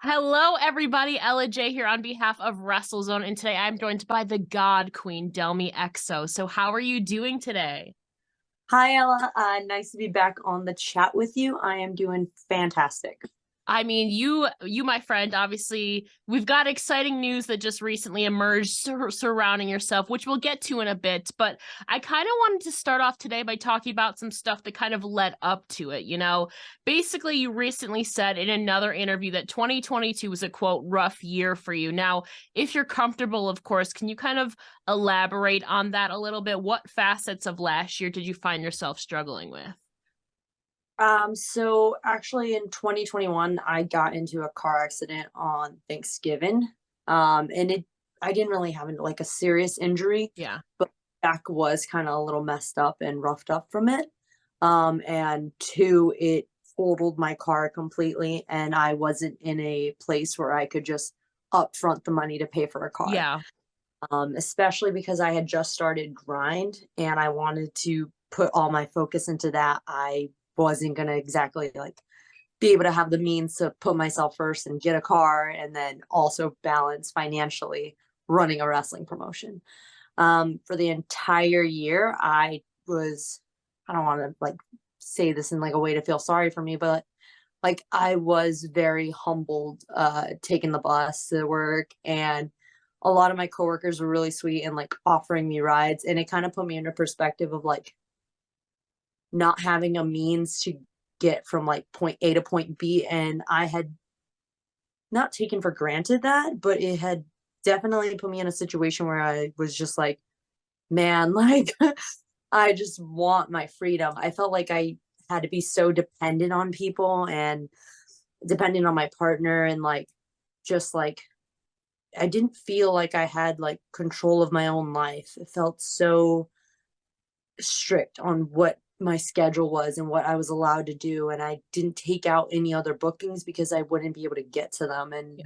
Hello, everybody. Ella J here on behalf of WrestleZone, and today I'm joined by the God Queen, Delmi Exo. So, how are you doing today? Hi, Ella. Nice to be back on the chat with you. I am doing fantastic. I mean, you, my friend, obviously, we've got exciting news that just recently emerged surrounding yourself, which we'll get to in a bit. But I kind of wanted to start off today by talking about some stuff that kind of led up to it. Basically, you recently said in another interview that 2022 was a quote, rough year for you. Now, if you're comfortable, of course, can you kind of elaborate on that a little bit? What facets of last year did you find yourself struggling with? So actually in 2021, I got into a car accident on Thanksgiving. And I didn't really have like a serious injury, Yeah. but back was kind of a little messed up and roughed up from it. And two, it totaled my car completely, and I wasn't in a place where I could just upfront the money to pay for a car. Yeah. Especially because I had just started grind and I wanted to put all my focus into that. I wasn't going to exactly like be able to have the means to put myself first and get a car and then also balance financially running a wrestling promotion. For the entire year, I don't want to like say this in like a way to feel sorry for me, but like I was very humbled taking the bus to work, and a lot of my coworkers were really sweet and like offering me rides, and it kind of put me into perspective of like not having a means to get from like point A to point B, and I had not taken for granted that, but it had definitely put me in a situation where I was just like, man, like I just want my freedom. I felt like I had to be so dependent on people and dependent on my partner, and like just like I didn't feel like I had like control of my own life. It felt so strict on what my schedule was and what I was allowed to do, and I didn't take out any other bookings because I wouldn't be able to get to them. And Yeah.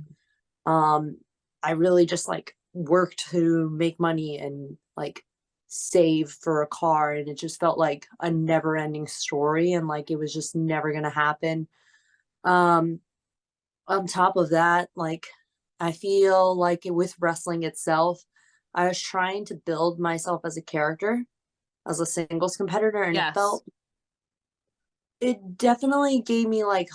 um I really just like worked to make money and like save for a car, and it just felt like a never ending story, and like it was just never going to happen. um on top of that, like I feel like with wrestling itself, I was trying to build myself as a character, as a singles competitor, and Yes. it definitely gave me like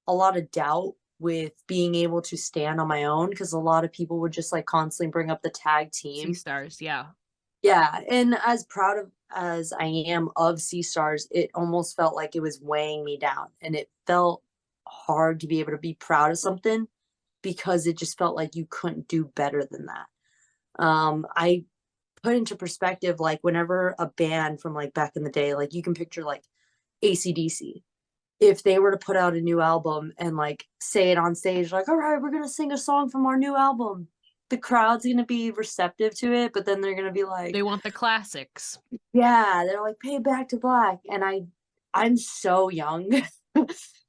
a lot of doubt with being able to stand on my own, because a lot of people would just like constantly bring up the tag Sea team. stars. Yeah. Yeah, and as proud of as I am of Sea Stars, it almost felt like it was weighing me down, and it felt hard to be able to be proud of something because it just felt like you couldn't do better than that. I put into perspective, like whenever a band from like back in the day, like you can picture like ACDC, if they were to put out a new album and like say it on stage, like, all right, we're going to sing a song from our new album, the crowd's going to be receptive to it, but then they're going to be They like, want the classics. yeah, they're like, pay back to black. And I'm so young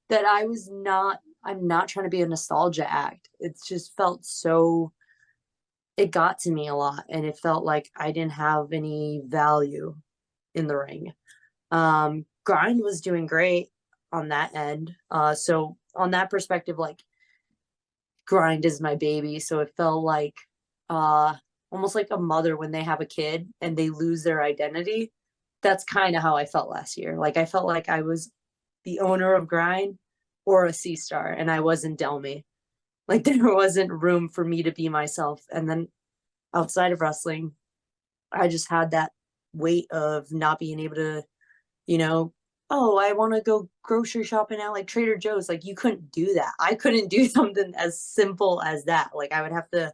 that I'm not trying to be a nostalgia act. It's just felt so, it got to me a lot, and it felt like I didn't have any value in the ring. Grind was doing great on that end. So on that perspective, like grind is my baby. So it felt like uh almost like a mother when they have a kid and they lose their identity. That's kind of how I felt last year. Like I felt like I was the owner of grind or a C star, and I wasn't Delmi. Like there wasn't room for me to be myself. And then outside of wrestling, I just had that weight of not being able to, you know, oh, I want to go grocery shopping at like Trader Joe's. Like you couldn't do that. I couldn't do something as simple as that. Like I would have to,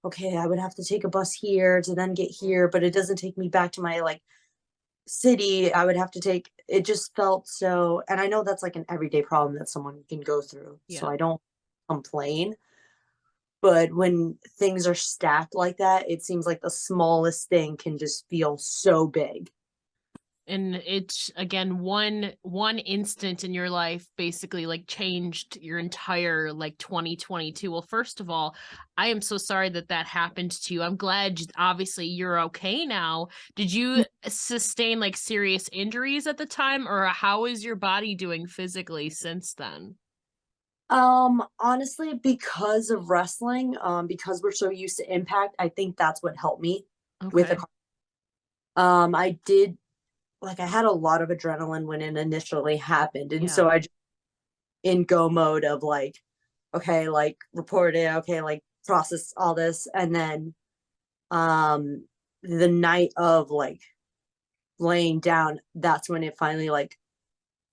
okay, I would have to take a bus here to then get here, but it doesn't take me back to my like city. I would have to take, it just felt so, and I know that's like an everyday problem that someone can go through. So Yeah. I don't complain. But when things are stacked like that, it seems like the smallest thing can just feel so big. And it's again one instant in your life basically like changed your entire like 2022. Well, first of all, I am so sorry that that happened to you. I'm glad obviously you're okay now. Did you sustain like serious injuries at the time, or how is your body doing physically since then? Honestly, because of wrestling, because we're so used to impact, I think that's what helped me with the Okay. car. I did like I had a lot of adrenaline when it initially happened. And Yeah. so I just in go mode of like, okay, like report it, okay, like process all this. And then the night of like laying down, that's when it finally like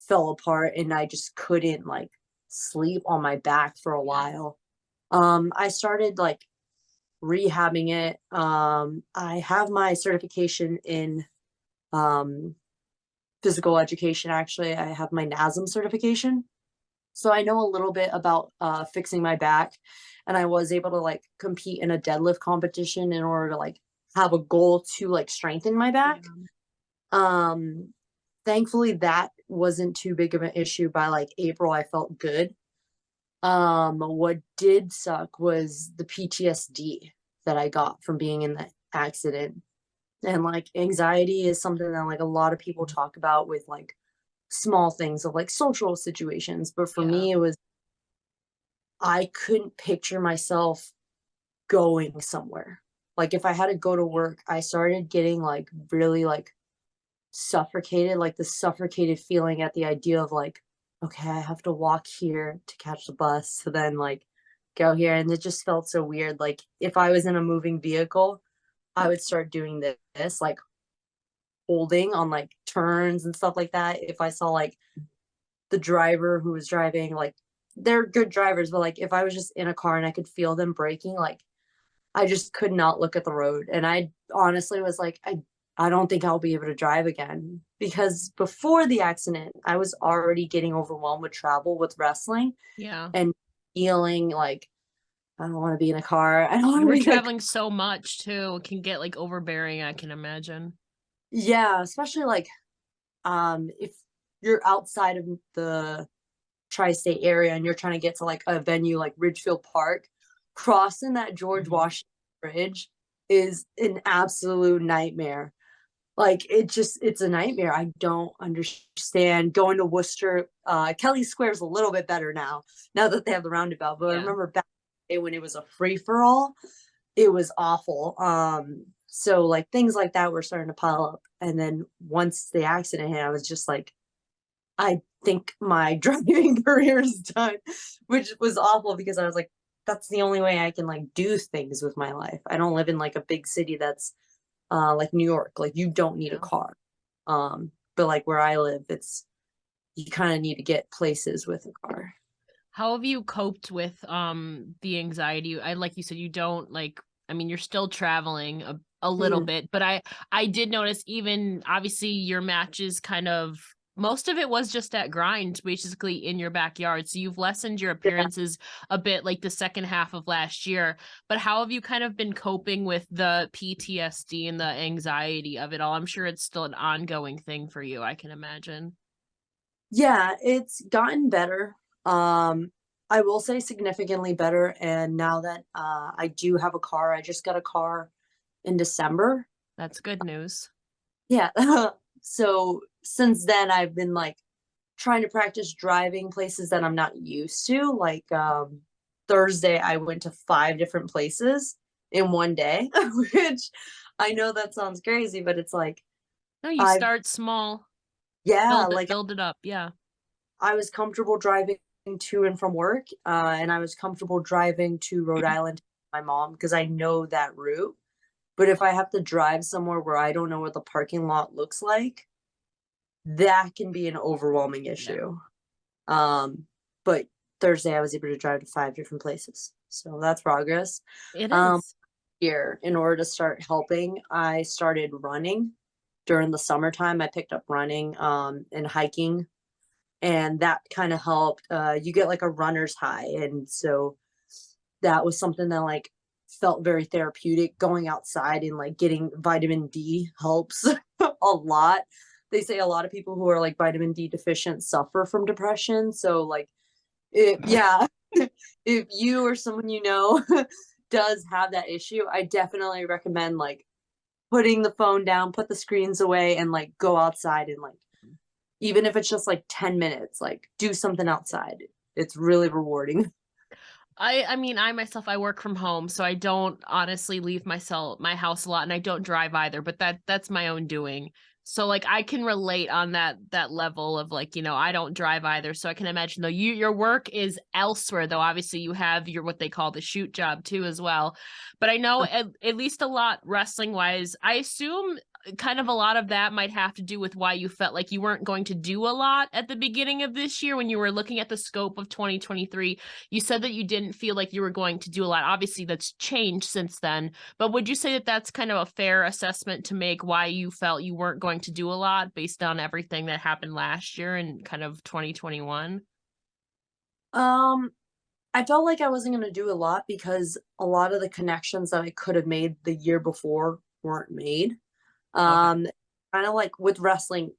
fell apart and I just couldn't like sleep on my back for a Yeah. while. I started like rehabbing it. I have my certification in um physical education. Actually, I have my NASM certification. So I know a little bit about fixing my back, and I was able to like compete in a deadlift competition in order to like have a goal to like strengthen my back. Yeah. Um Thankfully that wasn't too big of an issue. By like April I felt good. What did suck was the PTSD that I got from being in the accident. And like anxiety is something that like a lot of people talk about with like small things of like social situations. But for Yeah. me, it was I couldn't picture myself going somewhere. Like if I had to go to work, I started getting like really like suffocated, like the suffocated feeling at the idea of like, okay, I have to walk here to catch the bus to then like go here. And it just felt so weird. Like if I was in a moving vehicle, I would start doing this like holding on like turns and stuff like that. If I saw like the driver who was driving, like they're good drivers, but like if I was just in a car and I could feel them braking, like I just could not look at the road. And I honestly was like, I don't think I'll be able to drive again. Because before the accident, I was already getting overwhelmed with travel with wrestling Yeah. and feeling like I don't want to be in a car. I don't want You to were be in a car. traveling so much too. It can get like overbearing, I can imagine. Yeah, especially like if you're outside of the tri-state area and you're trying to get to like a venue like Ridgefield Park, crossing that George Mhm. Washington Bridge is an absolute nightmare. Like it's a nightmare. I don't understand going to Worcester. Kelly Square is a little bit better now that they have the roundabout. But I Yeah. remember back when it was a free for all, it was awful. So like things like that were starting to pile up. And then once the accident hit, I was just like, I think my driving career is done, which was awful because I was like, that's the only way I can like do things with my life. I don't live in like a big city that's like New York. Like you don't need a Yeah. car. But like where I live, it's you kind of need to get places with a car. How have you coped with the anxiety? I like you said you don't like I mean you're still traveling a little Mhm. bit, but I did notice even obviously your matches kind of most of it was just that grind basically in your backyard. So you've lessened your Yeah. appearances a bit like the second half of last year. But how have you kind of been coping with the PTSD and the anxiety of it all? I'm sure it's still an ongoing thing for you, I can imagine. Yeah, it's gotten better. I will say significantly better. And now that I do have a car, I just got a car in December. That's good news. Yeah. So since then, I've been like trying to practice driving places that I'm not used to. Like Thursday, I went to 5 different places in one day, which I know that sounds crazy, but it's like No, you I've start small. yeah, Build it like build it up, yeah. I was comfortable driving to and from work, and I was comfortable driving to Rhode Island with my mom because I know that route. But if I have to drive somewhere where I don't know what the parking lot looks like, that can be an overwhelming Yeah. issue. But Thursday I was able to drive to 5 different places. So that's progress. It Um, is. Here, in order to start helping, I started running during the summertime. I picked up running and hiking, and that kind of helped. You get like a runner's high, and so that was something that like felt very therapeutic. Going outside and like getting vitamin D helps a lot. They say a lot of people who are like vitamin D deficient suffer from depression. So like yeah, if you or someone you know does have that issue, I definitely recommend like putting the phone down, put the screens away, and like, go outside and like even if it's just like 10 minutes, like, do something outside. it's really rewarding. I mean, I myself, I work from home, so I don't honestly leave my house a lot, and I don't drive either, but that's my own doing. So like I can relate on that level of like, I don't drive either. So I can imagine though your work is elsewhere though. Obviously you have your what they call the shoot job too as well. But I know at least a lot wrestling wise, I assume kind of a lot of that might have to do with why you felt like you weren't going to do a lot at the beginning of this year when you were looking at the scope of 2023. You said that you didn't feel like you were going to do a lot. Obviously that's changed since then, but would you say that that's kind of a fair assessment to make why you felt you weren't going to do a lot based on everything that happened last year and kind of 2021? I felt like I wasn't going to do a lot because a lot of the connections that I could have made the year before weren't made. Okay. Kind of like with wrestling,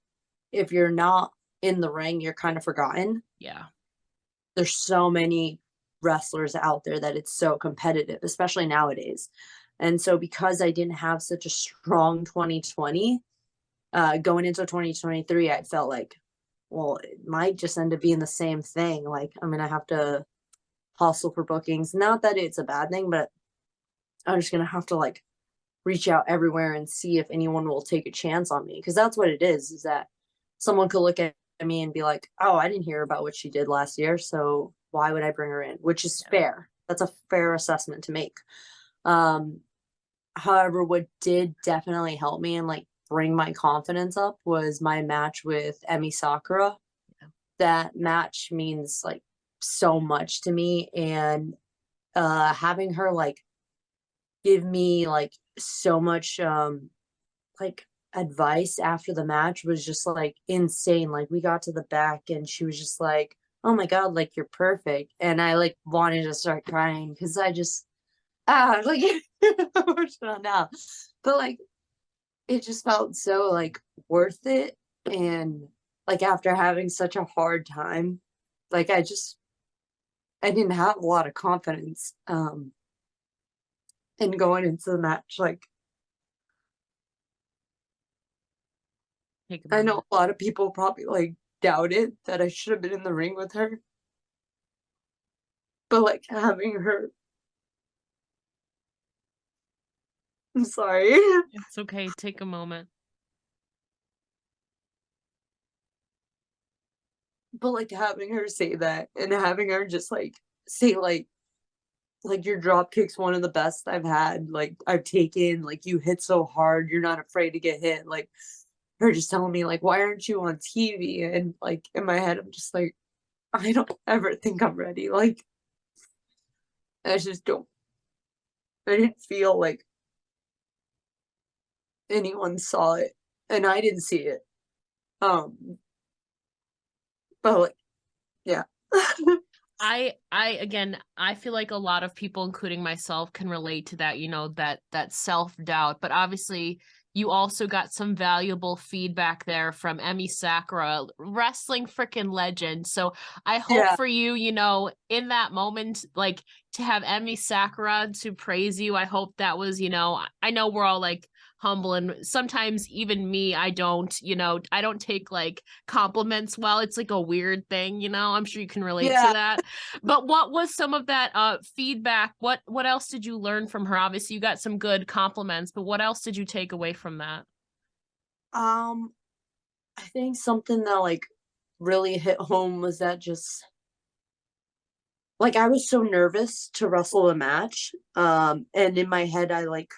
if you're not in the ring, you're kind of forgotten. Yeah. There's so many wrestlers out there that it's so competitive, especially nowadays. And so because I didn't have such a strong 2020, going into 2023, I felt like, well, it might just end up being the same thing. Like I'm gonna have to hustle for bookings. Not that it's a bad thing, but I'm just gonna have to like reach out everywhere and see if anyone will take a chance on me. Because that's what it is that someone could look at me and be like, oh, I didn't hear about what she did last year, so why would I bring her in? Which is Yeah. fair. That's a fair assessment to make. Um, However, what did definitely help me and like bring my confidence up was my match with Emi Sakura. Yeah. That match means like so much to me, and having her like give me like so much like advice after the match was just like insane. Like we got to the back and she was just like, oh my god, like you're perfect, and I like wanted to start crying because I just like emotional now, but like it just felt so like worth it. And like after having such a hard time, like I didn't have a lot of confidence in going into the match. Like Take a I know moment. a lot of people probably like doubted that I should have been in the ring with her, but like having her, I'm sorry. It's okay. Take a moment. But like having her say that and having her just like say like your drop kick's one of the best I've had, like I've taken, like you hit so hard, you're not afraid to get hit. Like her just telling me like, why aren't you on TV? And like in my head, I'm just like, I don't ever think I'm ready. Like I just don't. I didn't feel like anyone saw it, and I didn't see it. But like, yeah. I again, I feel like a lot of people, including myself, can relate to that, that self-doubt. But obviously, you also got some valuable feedback there from Emi Sakura, wrestling freaking legend. So I hope Yeah. for you, in that moment, like to have Emi Sakura to praise you, I hope that was, I know we're all like humble and sometimes even me, I don't take like compliments well. It's like a weird thing, I'm sure you can relate to Yeah. that. But what was some of that feedback? What else did you learn from her? Obviously you got some good compliments, but what else did you take away from that? Um, I think something that like really hit home was that just like I was so nervous to wrestle a match. And in my head I like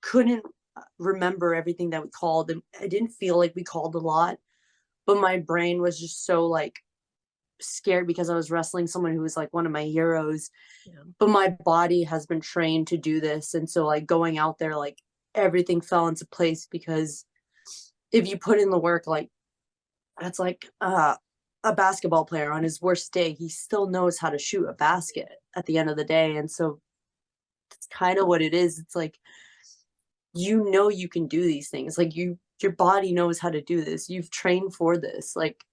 couldn't remember everything that we called, and I didn't feel like we called a lot, but my brain was just so like scared because I was wrestling someone who was like one of my heroes. Yeah. But my body has been trained to do this, and so like going out there, like everything fell into place because if you put in the work, like that's like a basketball player on his worst day, he still knows how to shoot a basket at the end of the day. And so that's kind of what it is. It's like you can do these things. Like your body knows how to do this. You've trained for this. Like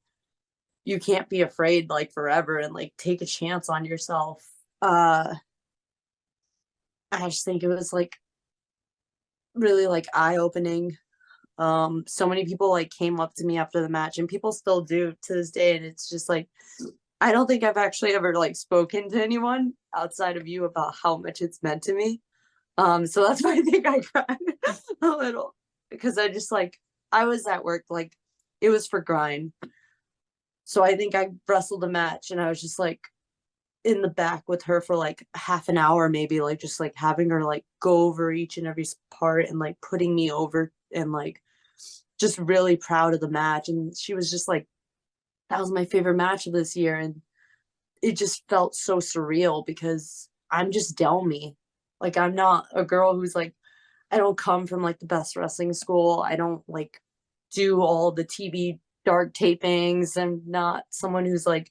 you can't be afraid like forever and like take a chance on yourself. I just think it was like really like eye opening. So many people like came up to me after the match, and people still do to this day, and it's just like I don't think I've actually ever like spoken to anyone outside of you about how much it's meant to me. So that's why I think I cried a little, because I just like, I was at work, like it was for grind. So I think I wrestled a match and I was just like in the back with her for like half an hour, maybe, like just like having her like go over each and every part and like putting me over and like just really proud of the match. And she was just like, that was my favorite match of this year. And it just felt so surreal because I'm just Delmi. Like I'm not a girl who's like, I don't come from like the best wrestling school. I don't like do all the TV dark tapings. I'm not someone who's like,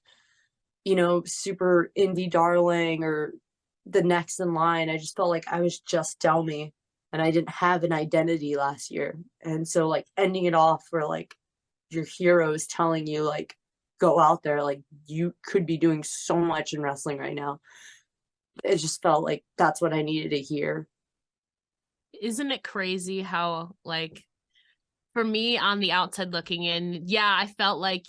super indie darling or the next in line. I just felt like I was just Delmi and I didn't have an identity last year. And so like ending it off where like your heroes telling you like go out there, like you could be doing so much in wrestling right now. It just felt like that's what I needed to hear. Isn't it crazy how, like, for me on the outside looking in, yeah, I felt like,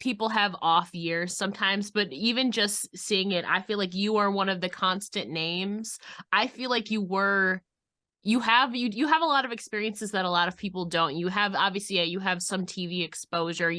people have off years sometimes, but even just seeing it, I feel like you are one of the constant names. I feel like you have a lot of experiences that a lot of people don't. You have, obviously, you have some TV exposure,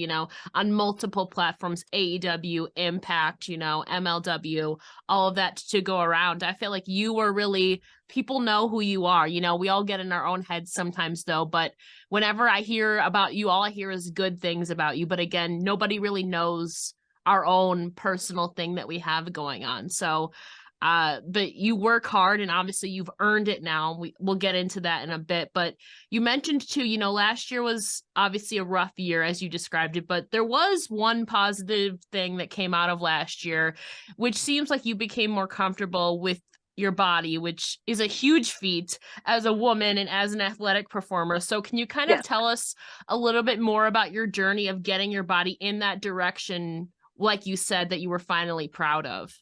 on multiple platforms, AEW, Impact, MLW, all of that to go around. I feel like you were really, people know who you are. We all get in our own heads sometimes though, but whenever I hear about you, all I hear is good things about you. But again, nobody really knows our own personal thing that we have going on. So but you work hard and obviously you've earned it now. We'll get into that in a bit, but you mentioned too, last year was obviously a rough year as you described it, but there was one positive thing that came out of last year, which seems like you became more comfortable with your body, which is a huge feat as a woman and as an athletic performer. So can you kind of Yeah. tell us a little bit more about your journey of getting your body in that direction, like you said, that you were finally proud of?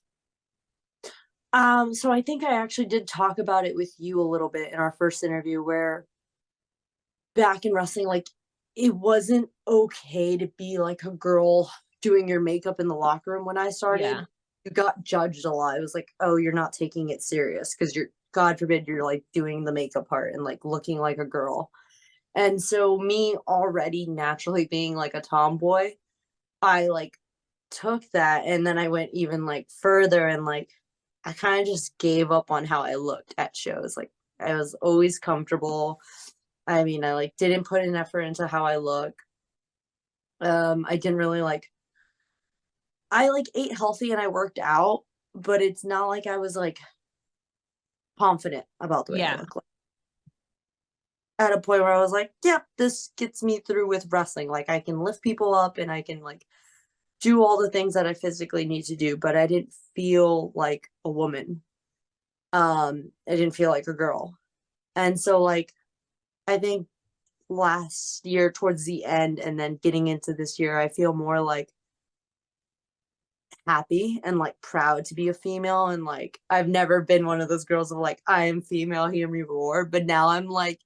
So I think I actually did talk about it with you a little bit in our first interview where back in wrestling, like it wasn't okay to be like a girl doing your makeup in the locker room when I started. Yeah. You got judged a lot. It was like, oh, you're not taking it serious because you're, God forbid, you're like doing the makeup part and like looking like a girl. And so, me already naturally being like a tomboy, I like took that and then I went even like further and like I kind of just gave up on how I looked at shows. Like I was always comfortable. I mean, I like didn't put an effort into how I look. I didn't really like I like ate healthy and I worked out, but it's not like I was like confident about the way I Yeah. look. Like at a point where I was like, yep, this gets me through with wrestling. Like I can lift people up and I can like do all the things that I physically need to do, but I didn't feel like a woman. I didn't feel like a girl. And so like I think last year towards the end and then getting into this year, I feel more like happy and like proud to be a female. And like I've never been one of those girls of like, I am female, hear me roar. But now I'm like,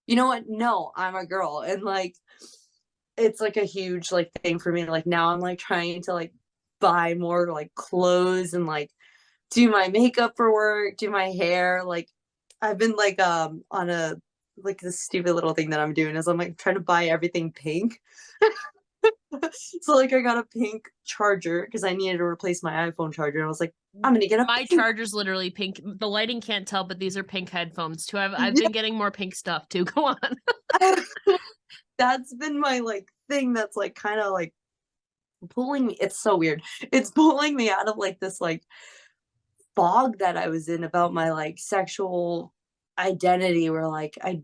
you know what? No, I'm a girl. And like it's like a huge like thing for me. Like now I'm like trying to like buy more like clothes and like do my makeup for work, do my hair. Like I've been like on a like this stupid little thing that I'm doing is I'm like trying to buy everything pink. So like I got a pink charger because I needed to replace my iPhone charger. I was like, I'm gonna get a My pink. charger's literally pink. The lighting can't tell, but these are pink headphones too. I've Yeah. been getting more pink stuff too. Go on. That's been my like thing that's like kind of like pulling me. It's so weird. It's pulling me out of like this like fog that I was in about my like sexual identity where like I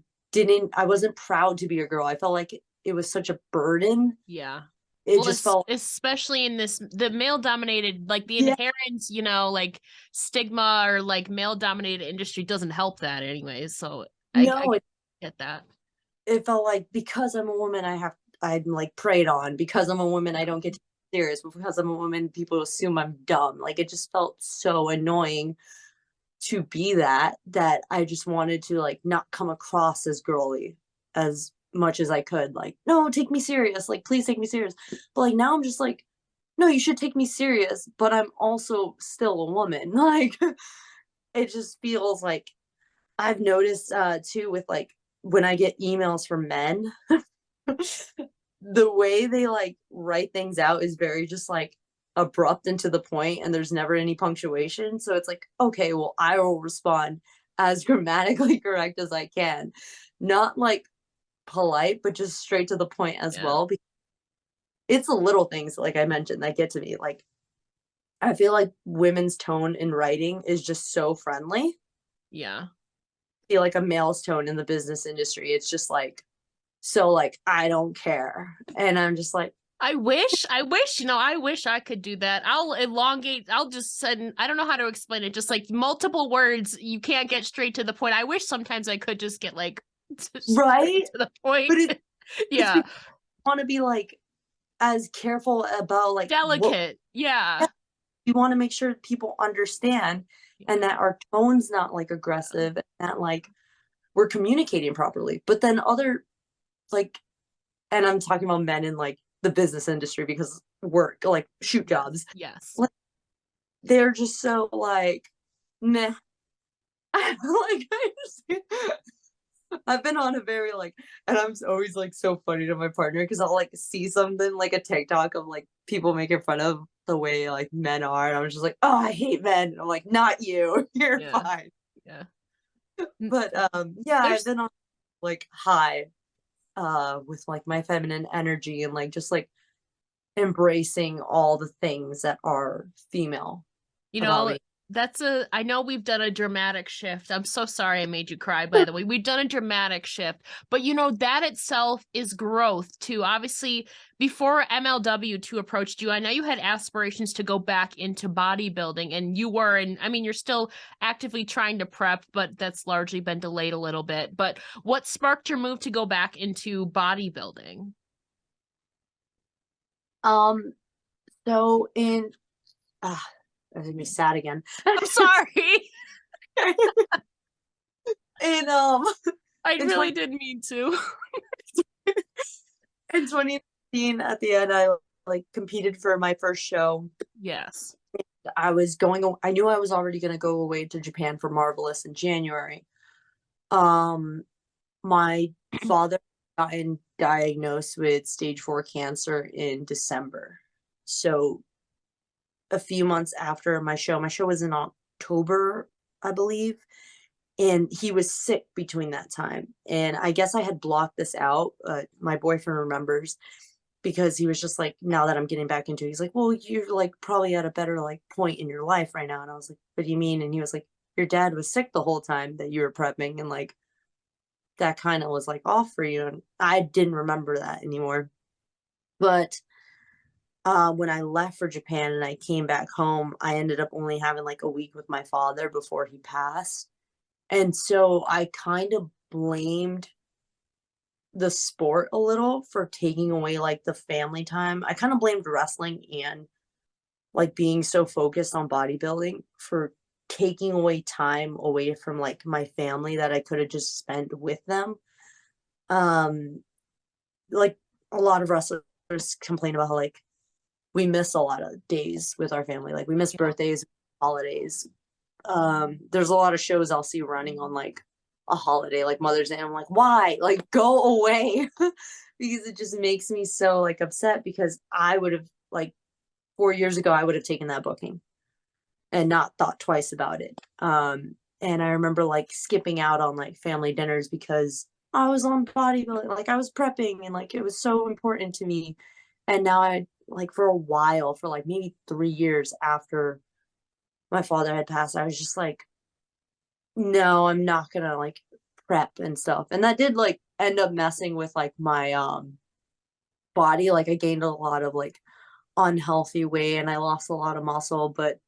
wasn't proud to be a girl. I felt like it was such a burden. Yeah. It Well, just felt especially in the male dominated, like the yeah, inherent, like stigma or like male dominated industry doesn't help that anyways. So I no, get that. it felt like because I'm a woman I'm like preyed on. Because I'm a woman I don't get to be serious. Because I'm a woman people assume I'm dumb. Like it just felt so annoying to be that I just wanted to like not come across as girly as much as I could. Like, no, take me serious. Like, please take me serious. But like now I'm just like, no, you should take me serious, but I'm also still a woman. Like, it just feels like I've noticed too with like when I get emails from men, the way they like write things out is very just like abrupt and to the point, and there's never any punctuation. So it's like, okay, well, I will respond as grammatically correct as I can. Not like polite, but just straight to the point as Yeah. well. It's the little things, like I mentioned, that get to me. Like, I feel like women's tone in writing is just so friendly. Yeah. I feel like a male's tone in the business industry, it's just like, so like, I don't care. And I'm just like, I wish, I wish I could do that. I'll elongate, I'll just send, I don't know how to explain it, just like multiple words, you can't get straight to the point. I wish sometimes I could just get like right? to the point. But it's Yeah. because I want to be like as careful about like what Delicate. Yeah. we want to make sure people understand, and that our tone's not like aggressive, and that like we're communicating properly. But then other like, and I'm talking about men in like the business industry because work, like shoot jobs, Yes. like, they're just so like, meh. Like, I've been on a very like, and I'm always like so funny to my partner because I'll like see something like a TikTok of like people making fun of the way like men are, and I'm just like, oh, I hate men. And I'm like, not you, you're Yeah. fine. Yeah. But yeah, I've There's been on like high with like my feminine energy and like just like embracing all the things that are female You about know, me. I know we've done a dramatic shift. I'm so sorry I made you cry, by the way. We've done a dramatic shift, but that itself is growth too. Obviously, before MLW2 approached you, I know you had aspirations to go back into bodybuilding, and you were, and I mean, you're still actively trying to prep, but that's largely been delayed a little bit. But what sparked your move to go back into bodybuilding? Um, so in that made me sad again. I'm sorry. in I in really 20 didn't mean to. in 2019 at the end, I like competed for my first show. Yes. I knew I was already going to go away to Japan for Marvelous in January. Um, my father got diagnosed with stage 4 cancer in December. So a few months after my show was in October, I believe. And he was sick between that time. And I guess I had blocked this out. My boyfriend remembers, because he was just like, now that I'm getting back into it, he's like, well, you're like probably at a better like point in your life right now. And I was like, what do you mean? And he was like, your dad was sick the whole time that you were prepping. And like, that kind of was like off for you. And I didn't remember that anymore. But when I left for Japan and I came back home, I ended up only having like a week with my father before he passed. And so I kind of blamed the sport a little for taking away like the family time. I kind of blamed wrestling and like being so focused on bodybuilding for taking away time away from like my family that I could have just spent with them. Um like a lot of wrestlers complain about how like we miss a lot of days with our family. Like we miss Yeah. birthdays, holidays. There's a lot of shows I'll see running on like a holiday like Mother's Day. I'm like, why? Like, go away. Because it just makes me so like upset, because I would have like 4 years ago I would have taken that booking and not thought twice about it. And I remember like skipping out on like family dinners because I was on bodybuilding, like I was prepping, and like it was so important to me. And now I like for a while, for like maybe 3 years after my father had passed, I was just like, no, I'm not gonna like prep and stuff. And that did like end up messing with like my body. Like I gained a lot of like unhealthy weight and I lost a lot of muscle, but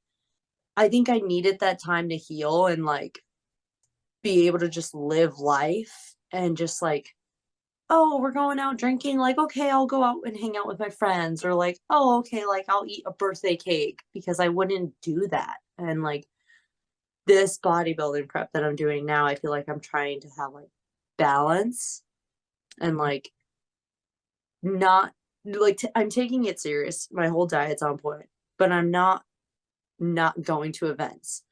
I think I needed that time to heal and like be able to just live life and just like, oh, we're going out drinking, like okay, I'll go out and hang out with my friends, or like, oh, okay, like I'll eat a birthday cake, because I wouldn't do that. And like this bodybuilding prep that I'm doing now, I feel like I'm trying to have like balance and like not like I'm taking it serious. My whole diet's on point, but I'm not going to events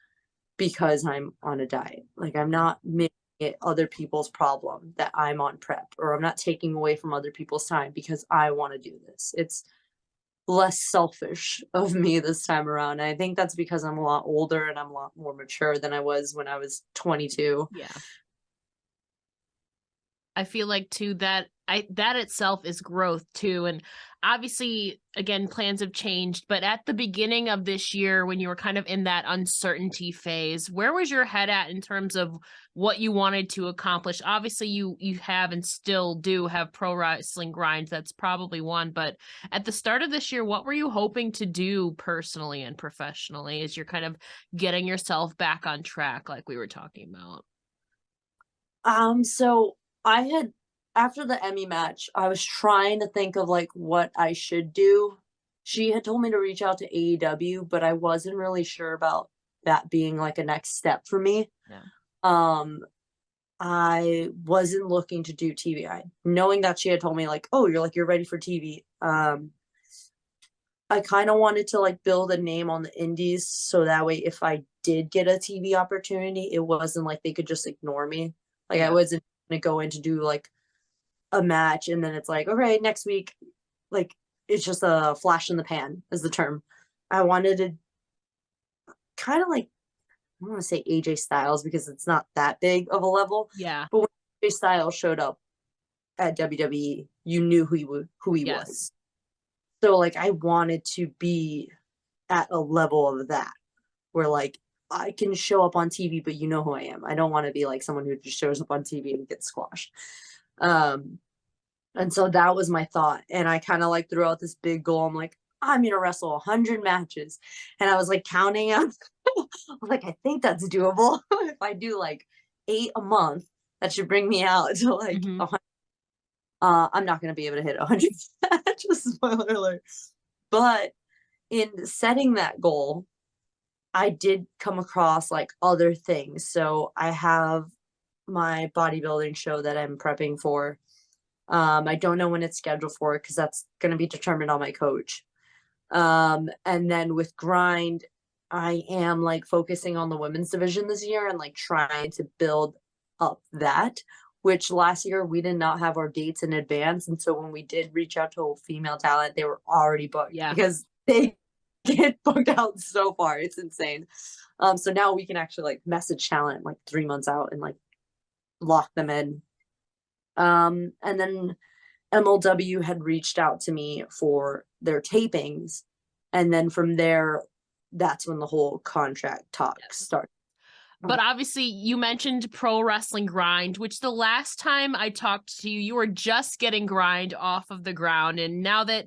because I'm on a diet. Like I'm not making it other people's problem that I'm on prep, or I'm not taking away from other people's time because I want to do this. It's less selfish of me this time around. And I think that's because I'm a lot older and I'm a lot more mature than I was when I was 22. Yeah. I feel like too that itself is growth too. And obviously, again, plans have changed, but at the beginning of this year, when you were kind of in that uncertainty phase, where was your head at in terms of what you wanted to accomplish? Obviously, you have and still do have pro wrestling grind. That's probably one. But at the start of this year, what were you hoping to do personally and professionally as you're kind of getting yourself back on track, like we were talking about? So I had after the Emmy match, I was trying to think of like what I should do. She had told me to reach out to AEW, but I wasn't really sure about that being like a next step for me. Yeah. Um, I wasn't looking to do TV. Knowing that she had told me like, "Oh, you're ready for TV." I kind of wanted to like build a name on the indies so that way if I did get a TV opportunity, it wasn't like they could just ignore me. Like I Yeah. wasn't gonna go in to do like a match and then it's like, okay, next week, like it's just a flash in the pan is the term. I wanted to kind of like I don't want to say AJ Styles because it's not that big of a level, Yeah. but when AJ Styles showed up at WWE, you knew who he Yes. was. So like I wanted to be at a level of that where like I can show up on TV, but you know who I am. I don't want to be like someone who just shows up on TV and gets squashed. Um, and so that was my thought. And I kind of like threw out this big goal. I'm like, I'm gonna wrestle 100 matches. And I was like counting out. I was like, I think that's doable. If I do like 8 a month, that should bring me out to like Hmm. 100. I'm not gonna be able to hit 100 matches, spoiler alert. But in setting that goal, I did come across like other things. So I have my bodybuilding show that I'm prepping for. I don't know when it's scheduled for because that's going to be determined on my coach. And then with grind, I am like focusing on the women's division this year and like trying to build up that, which last year we did not have our dates in advance. And so when we did reach out to a female talent, they were already booked Yeah. because they get booked out so far. It's insane. So now we can actually like message talent like 3 months out and like lock them in. And then MLW had reached out to me for their tapings. And then from there, that's when the whole contract talk started. But obviously, you mentioned pro wrestling grind, which the last time I talked to you, you were just getting grind off of the ground. And now that,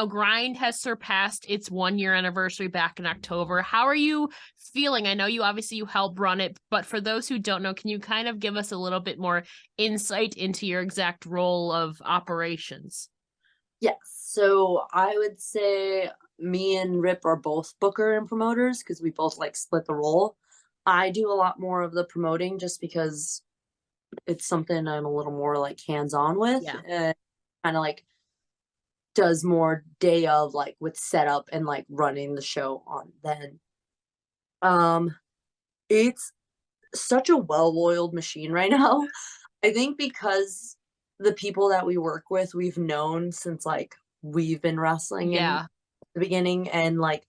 grind has surpassed its 1 year anniversary back in October, how are you feeling? I know you help run it, but for those who don't know, can you kind of give us a little bit more insight into your exact role of operations? Yes. So I would say me and Rip are both booker and promoters because we both like split the role. I do a lot more of the promoting just because it's something I'm a little more like hands on with Yeah. and kind of like does more day of like with setup and like running the show on then. Um, it's such a well-oiled machine right now. I think because the people that we work with, we've known since like we've been wrestling in Yeah. the beginning, and like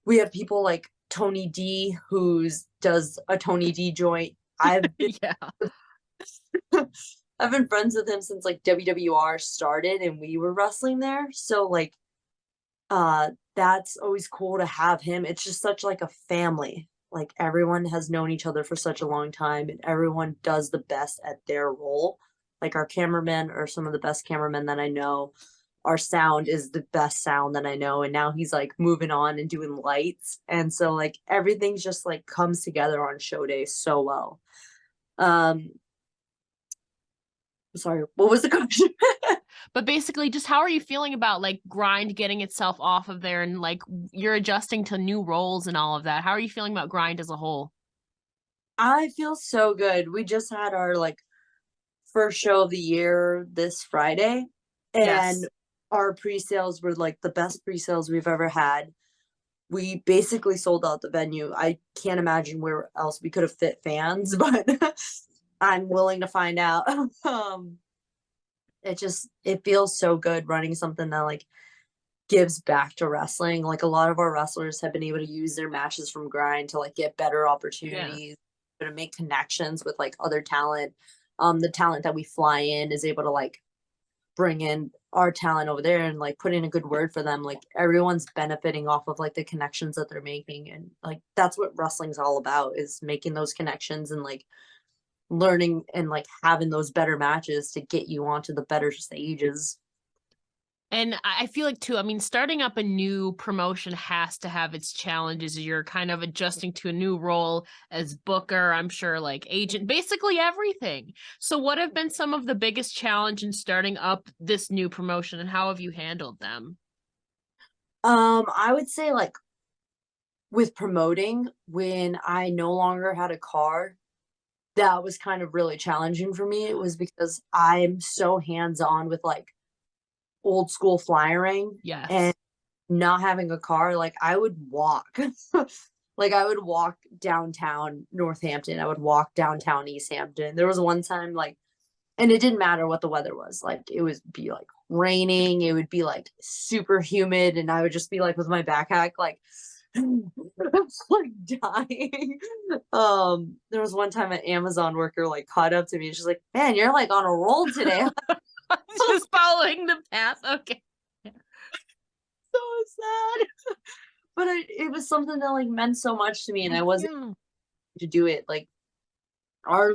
we have people like Tony D, who's does a Tony D joint. I've been Yeah. I've been friends with him since like WWR started, and we were wrestling there. So like, that's always cool to have him. It's just such like a family. Like everyone has known each other for such a long time and everyone does the best at their role. Like our cameramen are some of the best cameramen that I know. Our sound is the best sound that I know. And now he's like moving on and doing lights. And so like everything's just like comes together on show day so well. Um sorry, what was the question? But basically, just how are you feeling about like grind getting itself off of there and like you're adjusting to new roles and all of that? How are you feeling about grind as a whole? I feel so good. We just had our like first show of the year this Friday. And Yes. our pre-sales were like the best pre-sales we've ever had. We basically sold out the venue. I can't imagine where else we could have fit fans, but I'm willing to find out. It feels so good running something that like gives back to wrestling. Like a lot of our wrestlers have been able to use their matches from grind to like get better Yeah. opportunities, to make connections with like other talent. The talent that we fly in is able to like bring in our talent over there and like put in a good word for them. Like everyone's benefiting off of like the connections that they're making, and like that's what wrestling's all about, is making those connections and like learning and like having those better matches to get you onto the better stages. And I feel like too, I mean, starting up a new promotion has to have its challenges. You're kind of adjusting to a new role as booker, I'm sure, like agent, basically everything. So what have been some of the biggest challenge in starting up this new promotion, and how have you handled them? I would say like with promoting, when I no longer had a car, that was kind of really challenging for me. It was because I'm so hands-on with like old school flyering, and Yes. not having a car, like I would walk. Like I would walk downtown Northampton. I would walk downtown East Hampton. There was one time like, and it didn't matter what the weather was. Like it would be like raining, it would be like super humid, and I would just be like with my backpack, like like dying. There was one time an Amazon worker like caught up to me and she's like, "Man, you're like on a roll today." Just following the path. Okay. So sad. But it was something that like meant so much to me, and I wasn't Yeah. to do it. Like our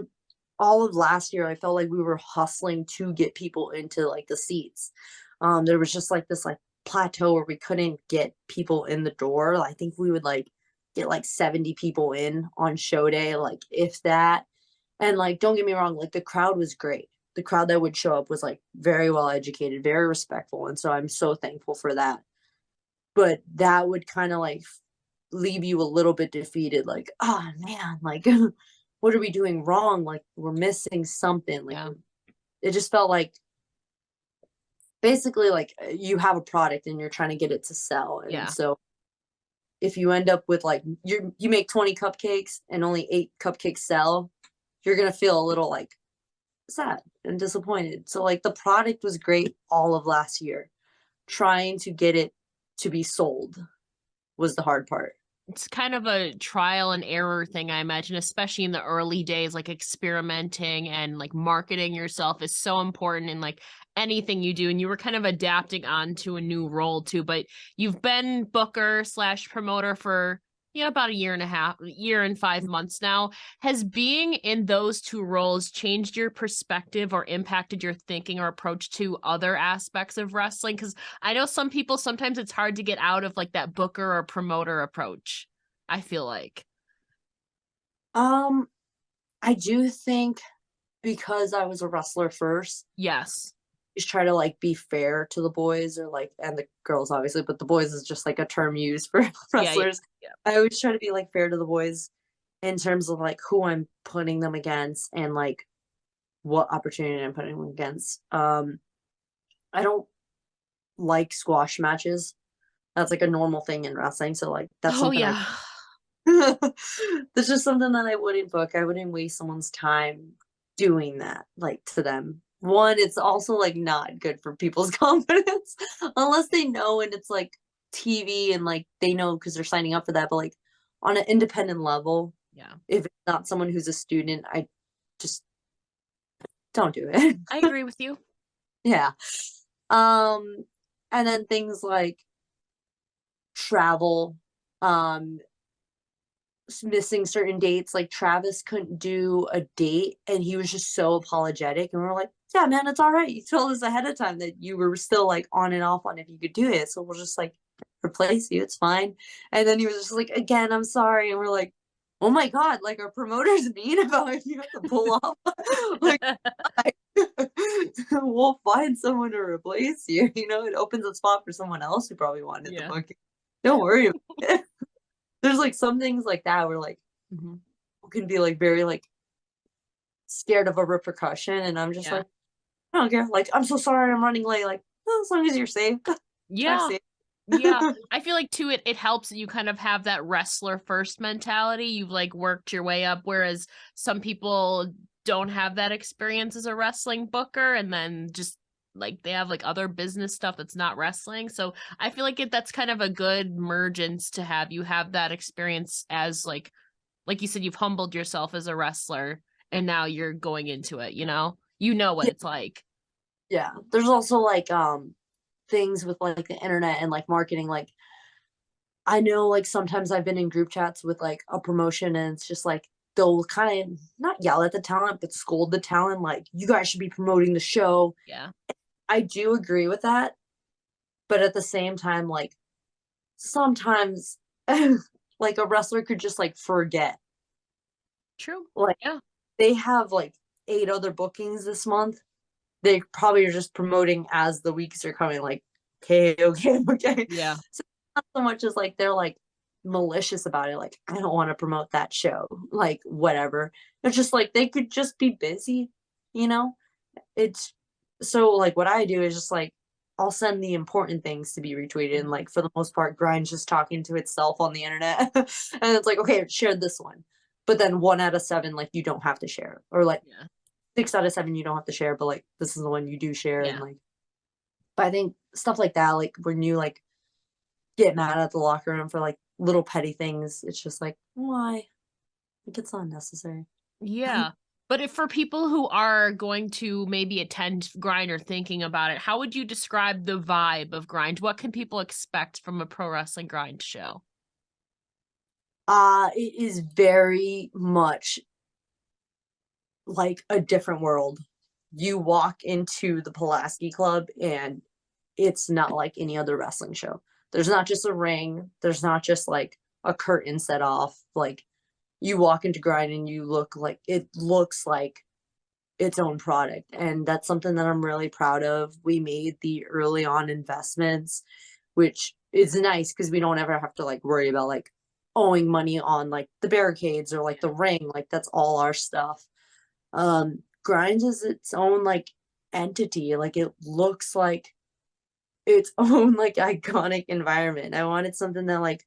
all of last year, I felt like we were hustling to get people into like the seats. There was just like this like plateau where we couldn't get people in the door. I think we would like get like 70 people in on show day, like if that. And like, don't get me wrong, like the crowd was great. The crowd that would show up was like very well educated, very respectful. And so I'm so thankful for that. But that would kind of like leave you a little bit defeated, like, oh man, like what are we doing wrong? Like we're missing something. Like Yeah. it just felt like basically like you have a product and you're trying to get it to sell. And Yeah. so if you end up with like you make 20 cupcakes and only 8 cupcakes sell, you're gonna feel a little like sad and disappointed. So like the product was great all of last year. Trying to get it to be sold was the hard part. It's kind of a trial and error thing, I imagine, especially in the early days. Like experimenting and like marketing yourself is so important in like anything you do. And you were kind of adapting onto a new role too. But you've been booker slash promoter for, about a year and a half, year and 5 months now. Has being in those two roles changed your perspective or impacted your thinking or approach to other aspects of wrestling? Because I know some people, sometimes it's hard to get out of like that booker or promoter approach, I feel like. Um, I do think because I was a wrestler first, Yes. just try to like be fair to the boys, or like, and the girls obviously, but the boys is just like a term used for Yeah, yeah, wrestlers. yeah. I always try to be like fair to the boys in terms of like who I'm putting them against and like what opportunity I'm putting them against. I don't like squash matches. That's like a normal thing in wrestling. So like that's Oh something I yeah. that's just something that I wouldn't book. I wouldn't waste someone's time doing that, like to them. One, it's also like not good for people's confidence unless they know and it's like TV and like they know because they're signing up for that. But like on an independent level, Yeah. if it's not someone who's a student, I just don't do it. I agree with you. Yeah. Um, and then things like travel, um, missing certain dates. Like Travis couldn't do a date and he was just so apologetic. And we are like, yeah, man, it's all right. You told us ahead of time that you were still like on and off on if you could do it. So we'll just like replace you. It's fine. And then he was just like, again, I'm sorry. And we're like, oh my God, like our promoters mean about it. You have to pull off. Like, we'll find someone to replace you. You know, it opens a spot for someone else who probably wanted the Yeah. book. Don't worry about it. There's like some things like that where like Mhm. can be like very like scared of a repercussion, and I'm just Yeah. like, I don't care. Like, I'm so sorry I'm running late. Like, as long as you're safe. Yeah. Yeah. I feel like too it helps that you kind of have that wrestler first mentality. You've like worked your way up, whereas some people don't have that experience as a wrestling booker, and then just like they have like other business stuff that's not wrestling. So I feel like that's kind of a good mergence to have. You have that experience as like you said, you've humbled yourself as a wrestler, and now you're going into it, you know what Yeah. it's like. Yeah. There's also like things with like the internet and like marketing. Like I know like sometimes I've been in group chats with like a promotion and it's just like they'll kind of not yell at the talent, but scold the talent, like, you guys should be promoting the show. Yeah. I do agree with that. But at the same time, like sometimes like a wrestler could just like forget. True. Like Yeah. they have like 8 other bookings this month. They probably are just promoting as the weeks are coming, like, okay, okay, okay. Yeah. So not so much as like they're like malicious about it, like, I don't want to promote that show, like whatever. It's just like they could just be busy, you know? It's so like what I do is just like I'll send the important things to be retweeted, and like for the most part, Grind's just talking to itself on the internet. And it's like, okay, share this one. But then 1 out of 7, like, you don't have to share. Or like Yeah. 6 out of 7 you don't have to share, but like this is the one you do share. And Yeah. like, but I think stuff like that, like when you like get mad at the locker room for like little petty things, it's just like, why? Like, it's not necessary. Yeah. But if for people who are going to maybe attend Grind or thinking about it, how would you describe the vibe of Grind? What can people expect from a pro wrestling Grind show? It is very much like a different world. You walk into the Pulaski Club and it's not like any other wrestling show. There's not just a ring, there's not just like a curtain set off. Like, you walk into Grind and you look like it looks like its own product. And that's something that I'm really proud of. We made the early on investments, which is nice because we don't ever have to like worry about like owing money on like the barricades or like the ring. Like, that's all our stuff. Grind is its own like entity. Like, it looks like its own like iconic environment. I wanted something that like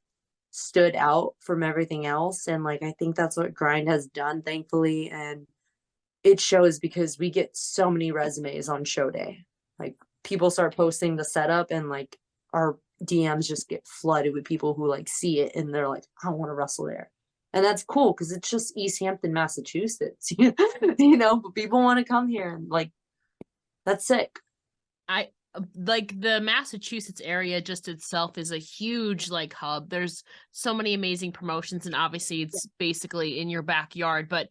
stood out from everything else. And like I think that's what Grind has done, thankfully. And it shows because we get so many resumes on show day. Like, people start posting the setup and like our DMs just get flooded with people who like see it and they're like, I want to wrestle there. And that's cool because it's just East Hampton, Massachusetts, but people want to come here and like, that's sick. I like the Massachusetts area just itself is a huge like hub. There's so many amazing promotions, and obviously it's basically in your backyard. But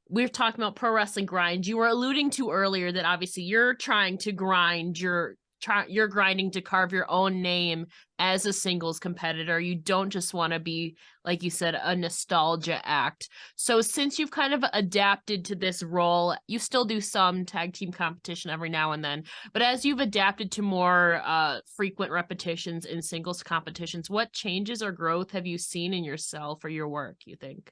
we're talking about pro wrestling Grind. You were alluding to earlier that obviously you're trying to grind you're grinding to carve your own name as a singles competitor. You don't just want to be, like you said, a nostalgia act. So since you've kind of adapted to this role, you still do some tag team competition every now and then, but as you've adapted to more frequent repetitions in singles competitions, what changes or growth have you seen in yourself or your work, you think?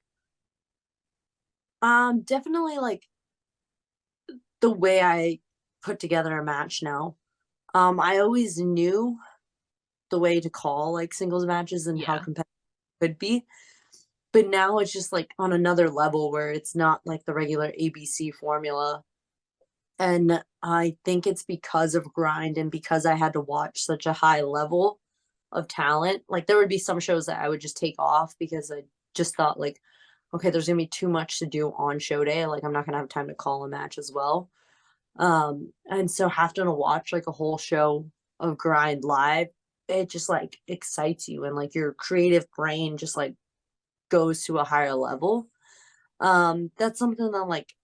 Definitely like the way I put together a match now. I always knew the way to call like singles matches and how Yeah. competitive it could be. But now it's just like on another level where it's not like the regular ABC formula. And I think it's because of Grind and because I had to watch such a high level of talent. Like, there would be some shows that I would just take off because I just thought like, okay, there's gonna be too much to do on show day. Like, I'm not gonna have time to call a match as well. And so having to watch like a whole show of Grind live, it just like excites you and like your creative brain just like goes to a higher level. That's something that like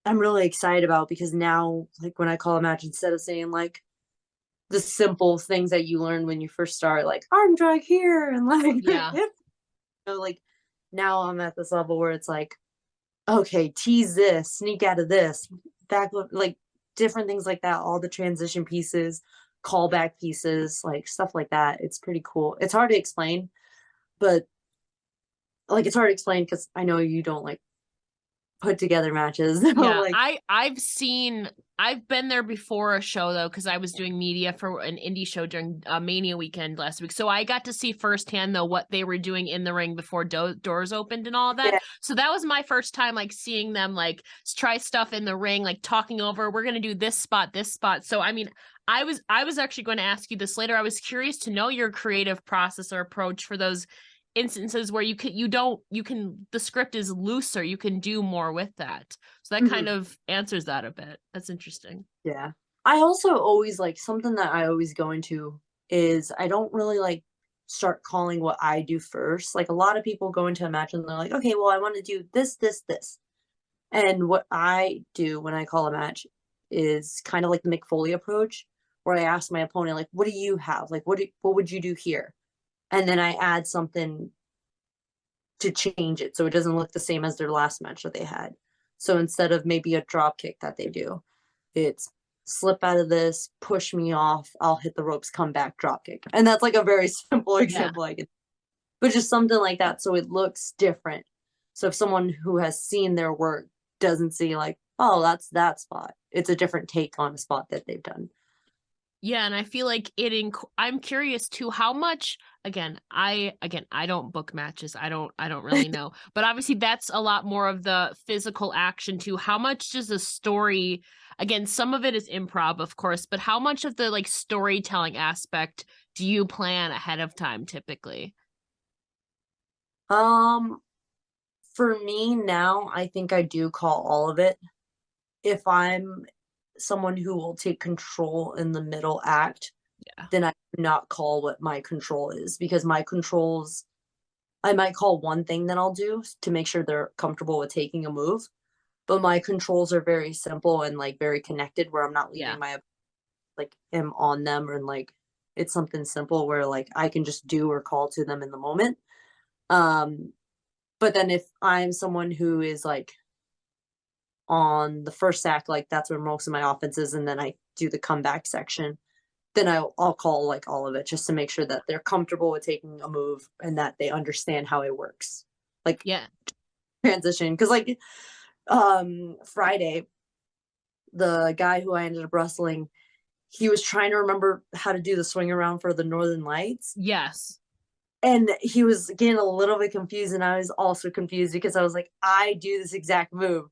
I'm really excited about because now like when I call a match, instead of saying like the simple things that you learn when you first start, like arm drag here and like Yeah. like now I'm at this level where it's like, okay, tease this, sneak out of this, back, like different things like that, all the transition pieces, callback pieces, like stuff like that. It's pretty cool. It's hard to explain, but like it's hard to explain because I know you don't like put together matches. Yeah, Like, I've been there before a show though, because I was doing media for an indie show during Mania weekend last week. So I got to see firsthand though what they were doing in the ring before doors opened and all of that. yeah. So that was my first time like seeing them like try stuff in the ring, like talking over, we're gonna do this spot, this spot. So I mean, I was actually going to ask you this later. I was curious to know your creative process or approach for those instances where the script is looser, you can do more with that, so that kind of answers that a bit. That's interesting. Yeah. I also always like something that I always go into is I don't really like start calling what I do first. Like a lot of people go into a match and they're like, okay, well, I want to do this, this, this. And what I do when I call a match is kind of like the Mick Foley approach, where I ask my opponent, like, what do you have? Like, what would you do here? And then I add something to change it so it doesn't look the same as their last match that they had. So instead of maybe a drop kick that they do, it's slip out of this, push me off, I'll hit the ropes, come back, drop kick. And that's like a very simple example I could, but just something like that so it looks different. So if someone who has seen their work doesn't see like, oh, that's that spot, it's a different take on a spot that they've done. Yeah, and I feel like I'm curious too how much I don't book matches. I don't really know. But obviously that's a lot more of the physical action too. How much does the story, again, some of it is improv, of course, but how much of the like storytelling aspect do you plan ahead of time typically? Um, for me now, I think I do call all of it. If I'm someone who will take control in the middle act, Yeah. then I do not call what my control is, because my controls, I might call one thing that I'll do to make sure they're comfortable with taking a move, but my controls are very simple and like very connected, where I'm not Yeah. leaving my like am on them, or like it's something simple where like I can just do or call to them in the moment. Um, but then if I'm someone who is like on the first act, like that's where most of my offense is, and then I do the comeback section, then I'll call like all of it just to make sure that they're comfortable with taking a move and that they understand how it works. Like Yeah. transition. Cause like Friday, the guy who I ended up wrestling, he was trying to remember how to do the swing around for the Northern Lights. Yes. And he was getting a little bit confused, and I was also confused because I was like, I do this exact move.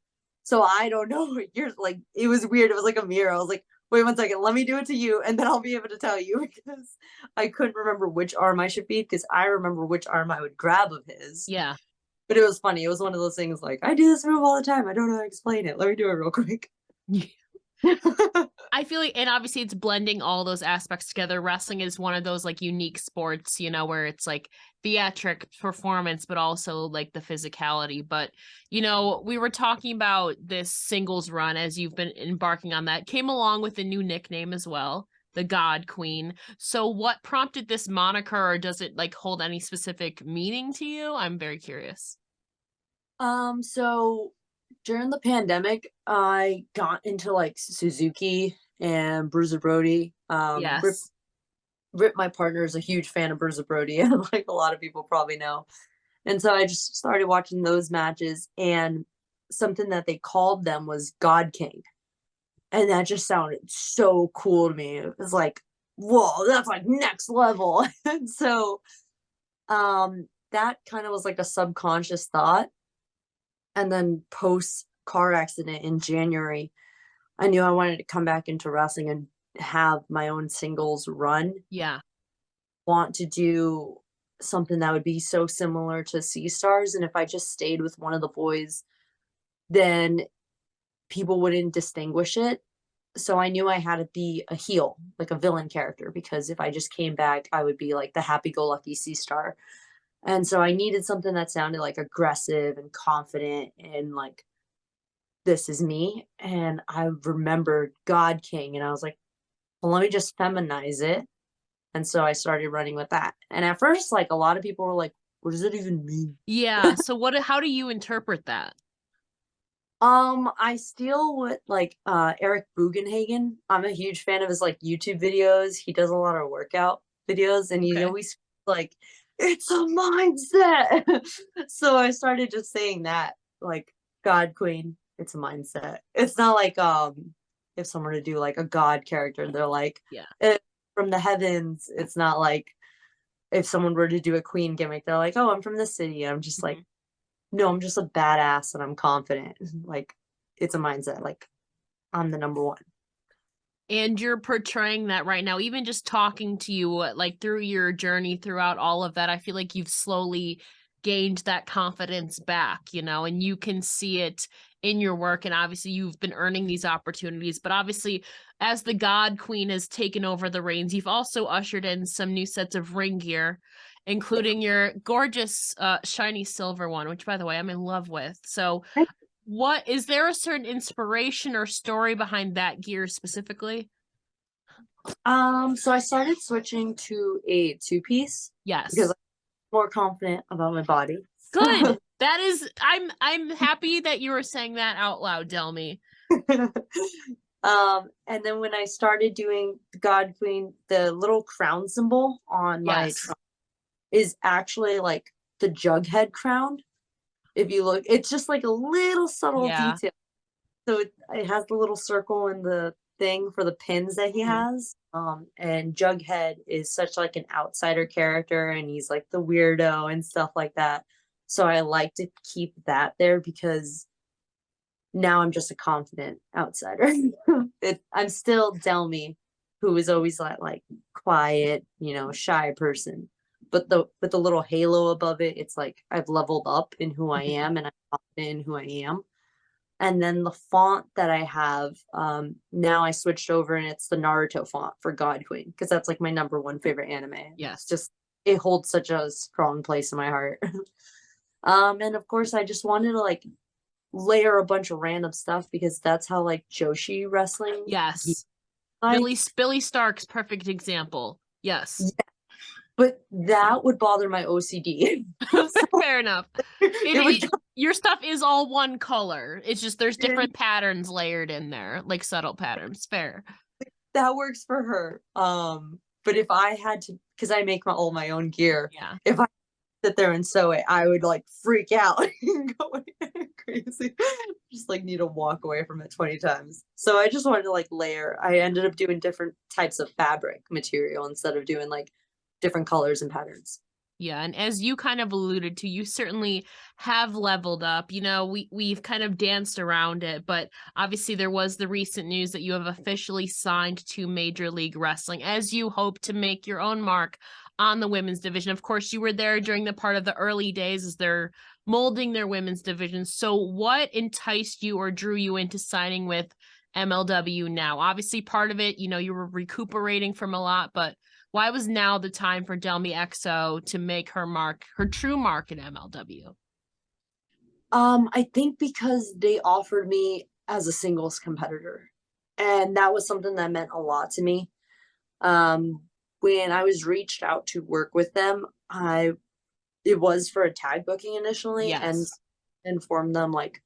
So I don't know what you're like. It was weird. It was like a mirror. I was like, wait 1 second, let me do it to you, and then I'll be able to tell you, because I couldn't remember which arm I should feed, because I remember which arm I would grab of his. Yeah. But it was funny. It was one of those things like, I do this move all the time. I don't know how to explain it. Let me do it real quick. I feel like, and obviously it's blending all those aspects together. Wrestling is one of those like unique sports, where it's like theatric performance, but also like the physicality. But, we were talking about this singles run as you've been embarking on that, came along with a new nickname as well, the God Queen. So what prompted this moniker, or does it like hold any specific meaning to you? I'm very curious. So during the pandemic, I got into like Suzuki and Bruiser Brody. Yes. Rip, my partner, is a huge fan of Bruiser Brody, and like a lot of people probably know. And so I just started watching those matches, and something that they called them was God King. And that just sounded so cool to me. It was like, whoa, that's like next level. And so that kind of was like a subconscious thought. And then post car accident in January, I knew I wanted to come back into wrestling and have my own singles run. Yeah. Want to do something that would be so similar to Sea Stars. And if I just stayed with one of the boys, then people wouldn't distinguish it. So I knew I had to be a heel, like a villain character, because if I just came back, I would be like the happy go lucky Sea Star. And so I needed something that sounded like aggressive and confident and like, this is me. And I remembered God King, and I was like, well, let me just feminize it. And so I started running with that. And at first, like a lot of people were like, what does it even mean? Yeah. So how do you interpret that? I steal what like Eric Bugenhagen. I'm a huge fan of his like YouTube videos. He does a lot of workout videos, and he Okay. always like, it's a mindset. So I started just saying that, like, God Queen, it's a mindset. It's not like if someone were to do like a god character, they're like Yeah. From the heavens. It's not like if someone were to do a queen gimmick, they're like, oh, I'm from this city. I'm just like, no, I'm just a badass and I'm confident. Like it's a mindset. Like I'm the number one. And you're portraying that right now, even just talking to you, like through your journey throughout all of that. I feel like you've slowly gained that confidence back, you know, and you can see it in your work. And obviously, you've been earning these opportunities. But obviously, as the God Queen has taken over the reins, you've also ushered in some new sets of ring gear, including your gorgeous shiny silver one, which, by the way, I'm in love with. So, what is there a certain inspiration or story behind that gear specifically? So I started switching to a two-piece Yes. because I'm more confident about my body. Good. That is I'm happy that you were saying that out loud, Delmi. And then when I started doing the God Queen, the little crown symbol on my trunk is actually like the Jughead crown. If you look, it's just like a little subtle detail. So it has the little circle in the thing for the pins that he has. And Jughead is such like an outsider character, and he's like the weirdo and stuff like that. So I like to keep that there because now I'm just a confident outsider. I'm still Delmi, who was always like quiet, you know, shy person. But with the little halo above it, it's like I've leveled up in who I am, and I'm confident in who I am. And then the font that I have, now I switched over and it's the Naruto font for God Queen because that's like my number one favorite anime. Yes. It's just it holds such a strong place in my heart. And of course I just wanted to like layer a bunch of random stuff because that's how like Joshi wrestling. Yes. Like. Billy Stark's perfect example. Yes. Yeah, but that would bother my OCD. Fair enough. Your stuff is all one color. It's just there's different patterns layered in there, like subtle patterns. Fair. That works for her. But if I had to, because I make all my own gear, if I sit there and sew it, I would like freak out and go crazy. Just like need to walk away from it 20 times. So I just wanted to like layer. I ended up doing different types of fabric material instead of doing like different colors and patterns. Yeah, and as you kind of alluded to, you certainly have leveled up. You know, we've kind of danced around it, but obviously there was the recent news that you have officially signed to Major League Wrestling as you hope to make your own mark on the women's division. Of course, you were there during the part of the early days as they're molding their women's division. So what enticed you or drew you into signing with MLW now? Obviously, part of it, you know, you were recuperating from a lot, but why was now the time for Delmi Exo to make her mark, her true mark in MLW? I think because they offered me as a singles competitor, and that was something that meant a lot to me. When I was reached out to work with them, it was for a tag booking initially, and informed them like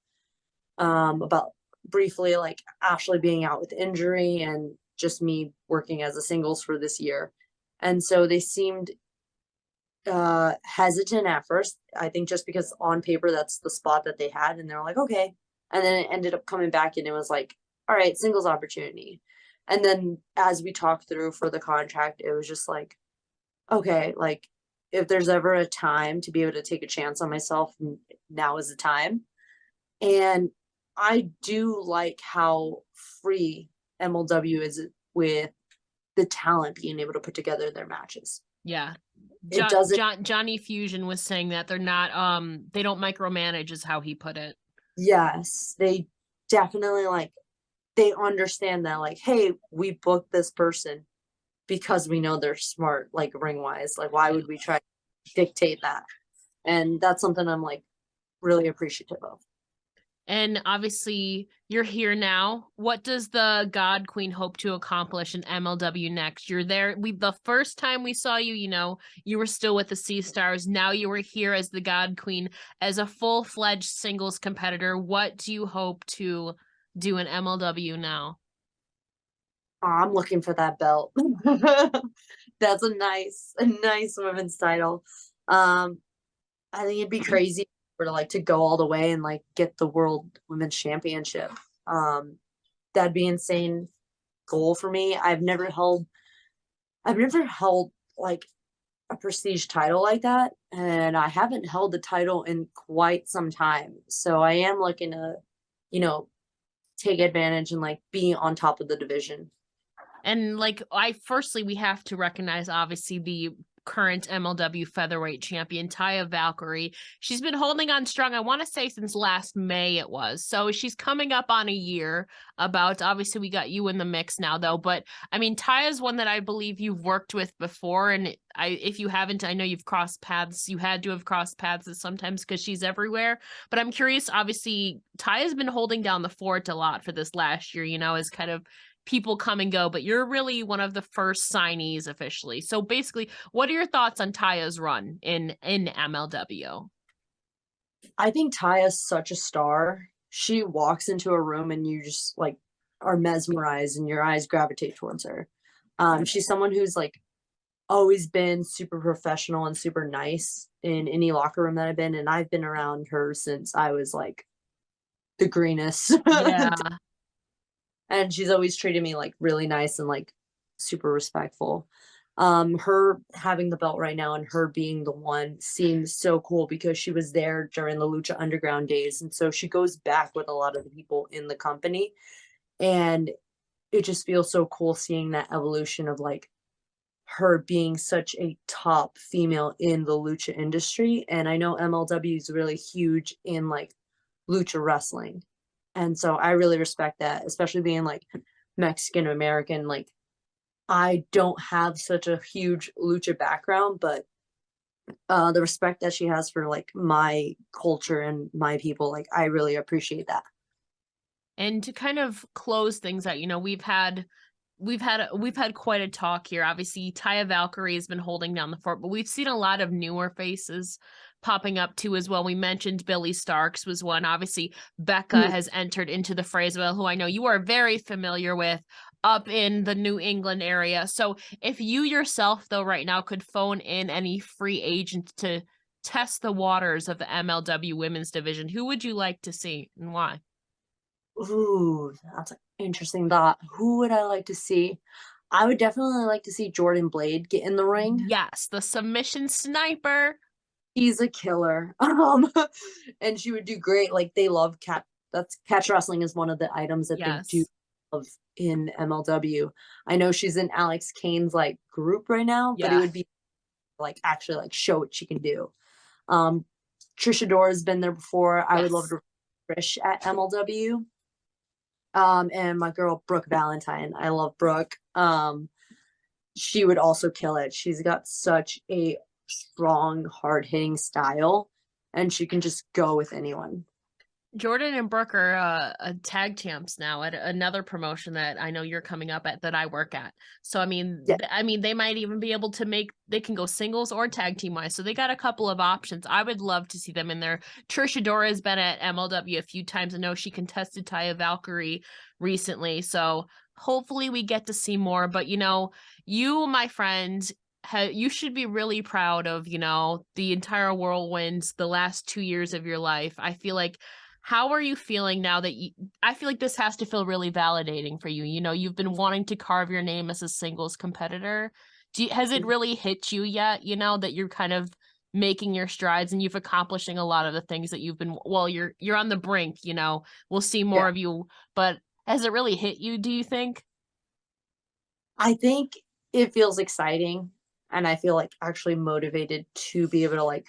about briefly like Ashley being out with injury and just me working as a singles for this year. And so they seemed hesitant at first. I think just because on paper that's the spot that they had, and they're like, okay. And then it ended up coming back and it was like, all right, singles opportunity. And then as we talked through for the contract, it was just like, okay, like if there's ever a time to be able to take a chance on myself, now is the time. And I do like how free MLW is with the talent being able to put together their matches. Yeah. Johnny Fusion was saying that they're not they don't micromanage is how he put it. Yes, they definitely like they understand that like, hey, we booked this person because we know they're smart, like ring wise. Like why would we try to dictate that? And that's something I'm like really appreciative of. And obviously, you're here now. What does the God Queen hope to accomplish in MLW next? You're there. The first time we saw you, you know, you were still with the Sea Stars. Now you were here as the God Queen, as a full-fledged singles competitor. What do you hope to do in MLW now? I'm looking for that belt. That's a nice women's title. I think it'd be crazy were to like to go all the way and like get the world women's championship. That'd be insane goal for me. I've never held like a prestige title like that, and I haven't held the title in quite some time. So I am looking to, you know, take advantage and like be on top of the division. And like, we have to recognize obviously the current MLW featherweight champion, Taya Valkyrie. She's been holding on strong, I want to say since last May it was. So she's coming up on a year. About, obviously we got you in the mix now though, but I mean, Taya's one that I believe you've worked with before, and if you haven't, I know you've crossed paths. You had to have crossed paths sometimes because she's everywhere. But I'm curious, obviously Taya's been holding down the fort a lot for this last year, as kind of people come and go, but you're really one of the first signees officially. So basically, what are your thoughts on Taya's run in MLW? I think Taya's such a star. She walks into a room and you just like are mesmerized and your eyes gravitate towards her. She's someone who's like always been super professional and super nice in any locker room that I've been, and I've been around her since I was like the greenest. Yeah. And she's always treated me like really nice and like super respectful. Her having the belt right now and her being the one seems so cool because she was there during the Lucha Underground days, and so she goes back with a lot of the people in the company, and it just feels so cool seeing that evolution of like her being such a top female in the lucha industry. And I know MLW is really huge in like lucha wrestling, and so I really respect that, especially being like Mexican American. Like, I don't have such a huge lucha background, but the respect that she has for like my culture and my people, like I really appreciate that. And to kind of close things out, we've had quite a talk here. Obviously, Taya Valkyrie has been holding down the fort, but we've seen a lot of newer faces popping up too as well. We mentioned Billy Starks was one. Obviously, Becca has entered into the fray as well, who I know you are very familiar with up in the New England area. So if you yourself, though, right now could phone in any free agent to test the waters of the MLW women's division, who would you like to see and why? Ooh, that's an interesting thought. Who would I like to see? I would definitely like to see Jordan Blade get in the ring. Yes, the submission sniper. He's a killer. And she would do great. Like they love catch wrestling is one of the items that they do Yes. love in MLW. I know she's in Alex Kane's like group right now, but it would be like actually like show what she can do. Trisha Dora's been there before. I would love to Trish at MLW. And my girl Brooke Valentine. I love Brooke. She would also kill it. She's got such a strong, hard-hitting style, and she can just go with anyone. Jordan and Brooke are tag champs now at another promotion that I know you're coming up at that I work at. So I mean, they might even be able to they can go singles or tag team wise. So they got a couple of options. I would love to see them in there. Trisha Dora has been at MLW a few times. I know she contested Taya Valkyrie recently. So hopefully we get to see more. But you, my friend, you should be really proud of the entire whirlwind, the last 2 years of your life. I feel like. How are you feeling now that I feel like this has to feel really validating for you. You've been wanting to carve your name as a singles competitor. Has it really hit you yet, that you're kind of making your strides and you've accomplishing a lot of the things that you're on the brink, we'll see more of you, but has it really hit you, do you think? I think it feels exciting, and I feel like actually motivated to be able to like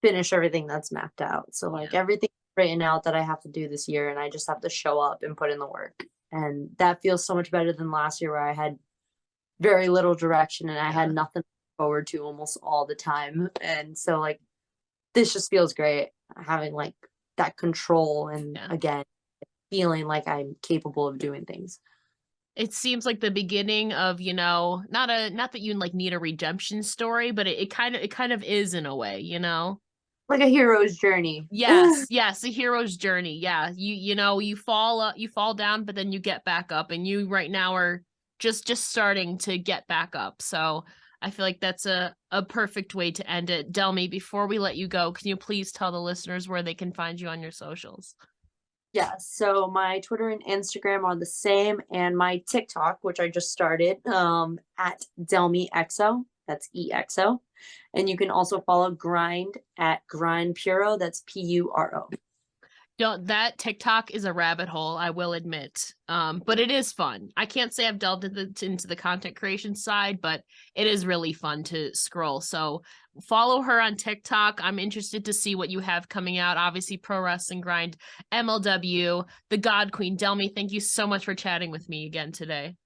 finish everything that's mapped out. So like everything written out that I have to do this year, and I just have to show up and put in the work. And that feels so much better than last year where I had very little direction and I had nothing to look forward to almost all the time. And so like this just feels great, having like that control and again feeling like I'm capable of doing things. It seems like the beginning of, not that you like need a redemption story, but it kind of is in a way, Like a hero's journey. Yes, a hero's journey. Yeah, you fall down, but then you get back up, and you right now are just starting to get back up. So I feel like that's a perfect way to end it. Delmi, before we let you go, can you please tell the listeners where they can find you on your socials? Yeah, so my Twitter and Instagram are the same, and my TikTok, which I just started, at Delmi Exo. That's EXO. And you can also follow Grind at Grind Puro. That's PURO. That TikTok is a rabbit hole, I will admit. But it is fun. I can't say I've delved into the content creation side, but it is really fun to scroll. So follow her on TikTok. I'm interested to see what you have coming out. Obviously, Pro Wrestling Grind, MLW, the God Queen. Delmi, thank you so much for chatting with me again today.